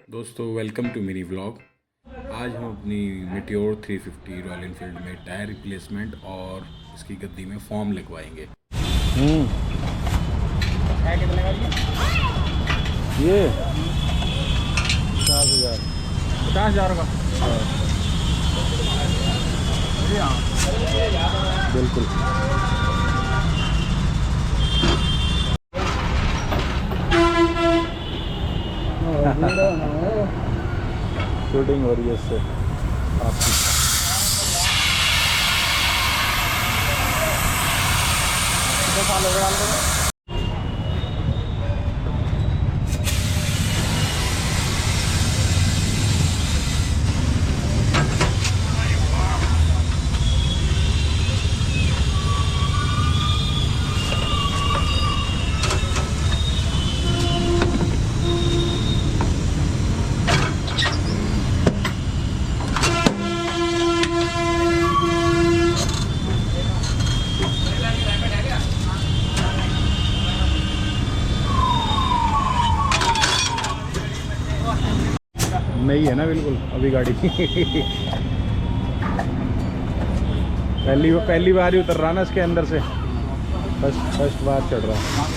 दोस्तों welcome to mini vlog. आज हम अपनी मेटियोर 350 रॉयल एनफील्ड में टायर रिप्लेसमेंट और इसकी गद्दी में फॉर्म लगवाएंगे। कितने का ये 50,000 का बिल्कुल। शूटिंग हो रही है इससे आपकी। नहीं है ना बिल्कुल अभी गाड़ी पहली बार ही उतर रहा ना इसके अंदर से, फर्स्ट बार चढ़ रहा है।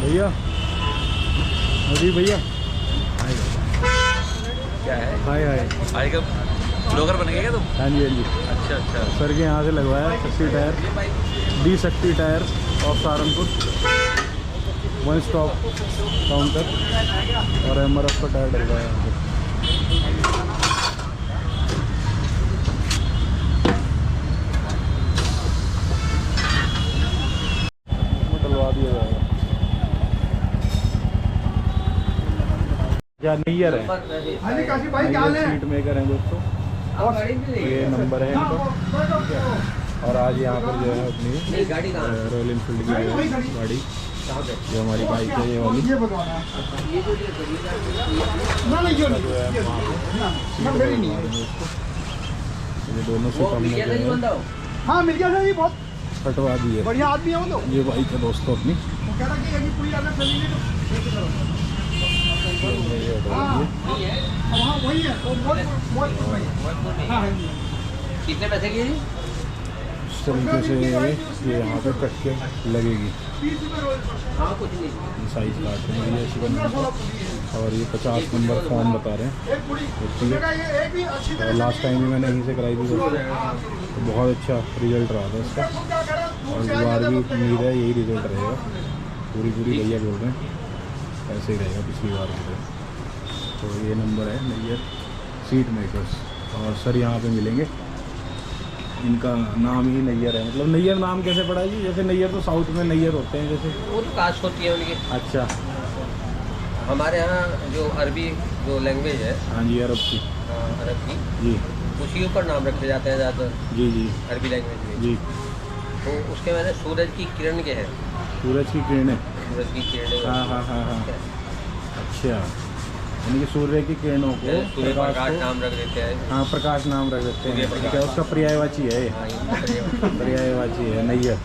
भैया मोदी भैया क्या है? हाय हाय। आज का ब्लॉगर बन गया क्या तुम? हाँ जी हाँ जी। अच्छा अच्छा। सर के यहाँ से लगवाया शक्ति टायर, दी शक्ति tyre of Saharanpur, one stop counter, और MRF का टायर डलवाया यहाँ पे। डलवा दिया जाएगा। क्या नैयर है, सीट मेकर है दोस्तों, ये नंबर है इनका। ठीक है, और आज यहाँ पर जो है अपनी रॉयल एनफील्ड की गाड़ी, जो हमारी बाइक है ये वाली, जो है वहाँ पे ये दोनों से हमने जो है हाँ मिल गया सर, ये बहुत कटवा दी है। बढ़िया आदमी है वो तो। ये बाइक है दोस्तों अपनी, वो कह रहा कि अभी पूरी आदत चली गई वहाँ वही है वो बहुत। हाँ कितने पैसे की? इस तरीके से ये यहाँ पे कट के लगेगी। हाँ कुछ नहीं, साइज काट रहे हैं ऐसी बनना, और ये 50 नंबर फॉर्म बता रहे हैं। और लास्ट टाइम भी मैंने यहीं से कराई थी तो बहुत अच्छा रिजल्ट रहा था इसका, और इस बार भी उम्मीद है यही रिजल्ट रहेगा। पूरी भैया बोल रहे हैं ऐसे ही रहेगा पिछली बार की तरह। तो ये नंबर है नैयर सीट मेकर्स, और सर यहाँ पे मिलेंगे। इनका नाम ही नैयर है, मतलब नैयर नाम कैसे पड़ा जी? जैसे नैयर तो साउथ में नैयर होते हैं जैसे, वो तो कास्ट होती है उनकी। अच्छा। हमारे यहाँ जो अरबी जो लैंग्वेज है, हाँ जी, अरब की। अरब की, जी उसी ऊपर नाम रखे जाते हैं ज़्यादातर जी जी अरबी लैंग्वेज में। जी। तो उसके मैंने सूरज की किरण के है, सूरज की किरणें। सूरज की किरणें। हाँ हाँ हाँ हाँ। अच्छा, यानी कि सूर्य की किरणों को सूर्य प्रकाश नाम रख देते हैं। हाँ, प्रकाश नाम रख देते हैं। सूर्य क्या उसका पर्यायवाची है? हाँ, ये पर्यायवाची है नैयर।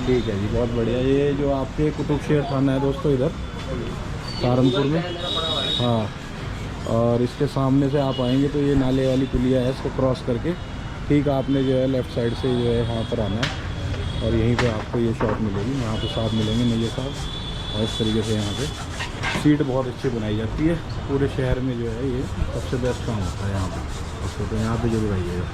ठीक है जी, बहुत बढ़िया। ये जो आपके कुतुब शेर थाना है दोस्तों इधर सहारनपुर में, हाँ, और इसके सामने से आप आएंगे तो ये नाले वाली पुलिया है, इसको क्रॉस करके ठीक आपने जो है लेफ़्ट साइड से जो है वहाँ पर आना है, और यहीं पे आपको ये शॉप मिलेगी। यहाँ पे साहब मिलेंगे नैयर साहब, और इस तरीके से यहाँ पे सीट बहुत अच्छी बनाई जाती है। पूरे शहर में जो है ये सबसे बेस्ट काम होता है यहाँ पे। तो यहाँ पे जरूर आइएगा।